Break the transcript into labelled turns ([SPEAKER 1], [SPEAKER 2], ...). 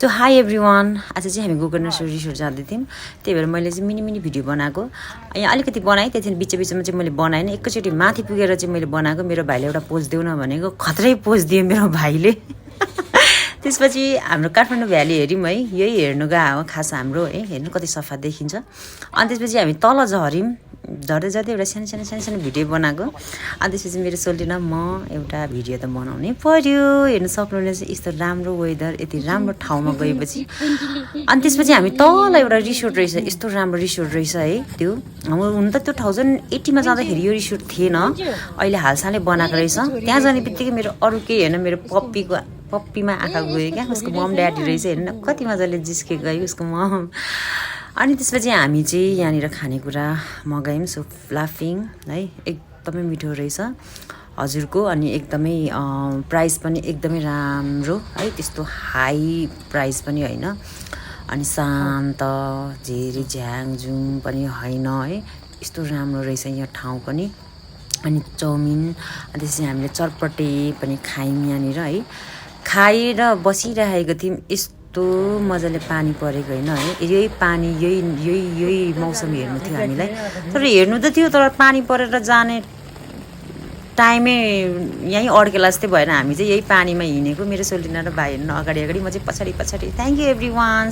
[SPEAKER 1] So high everyone, आज चाहिँ हामी गोकर्ण रिसोर्ट जाँदै थियौँ। त्यही भएर मैले चाहिँ मिनी भिडियो बनाएको। यहाँ अलिकति बनाएँ, त्यहाँदेखि बिचमा चाहिँ मैले बनाएन। एकैचोटि माथि पुगेर चाहिँ मैले बनाएको। मेरो भाइले एउटा पोज देऊ न भनेको, खत्रै पोज दियो मेरो भाइले। त्यसपछि हाम्रो काठमाडौँ भ्याली हेऱ्यौँ है, यही हेर्नु गएको हो खास हाम्रो है। हेर्नु कति सफा देखिन्छ। अनि त्यसपछि हामी तल झऱ्यौँ। झर्दै झर्दै एउटा सानो भिडियो बनाएको। अनि त्यसपछि मेरो सोल्टिन म एउटा भिडियो त बनाउनै पर्यो। हेर्नु सक्नुहुनेछ यस्तो राम्रो वेदर, यति राम्रो ठाउँमा गएपछि। अनि त्यसपछि हामी तल एउटा रिसोर्ट रहेछ, यस्तो राम्रो रिसोर्ट रहेछ है। त्यो हुन त त्यो 1080 जाँदाखेरि यो रिसोर्ट थिएन, अहिले हालसालै बनाएको रहेछ। त्यहाँ जाने बित्तिकै मेरो अरू केही हेर्न, मेरो पप्पीमा आँखा गयो क्या। उसको मम ड्याडी रहेछ, हेर्नु कति मजाले जिस्के गयो उसको मम। अनि त्यसपछि हामी चाहिँ यहाँनिर खानेकुरा मगायौँ। सो लाफिङ है, एकदमै मिठो रहेछ हजुरको। अनि एकदमै प्राइस पनि एकदमै राम्रो है, त्यस्तो हाई प्राइस पनि होइन। अनि शान्त, झेरी झ्याङझुङ पनि होइन है, यस्तो राम्रो रहेछ यहाँ ठाउँ पनि। अनि चाउमिन, अनि त्यसपछि हामीले चटपटे पनि खायौँ यहाँनिर है। खाएर बसिरहेको थियौँ, यस्तो मजाले पानी परेको होइन है। यही पानी यही मौसम हेर्नु थियो हामीलाई। तर हेर्नु त थियो, तर पानी परेर जाने टाइमै यहीँ अड्केला जस्तै भएर हामी चाहिँ यही पानीमा हिँडेको। मेरो सोल्टिना र भाइ हेर्नु अगाडि, म चाहिँ पछाडि। Thank you every one.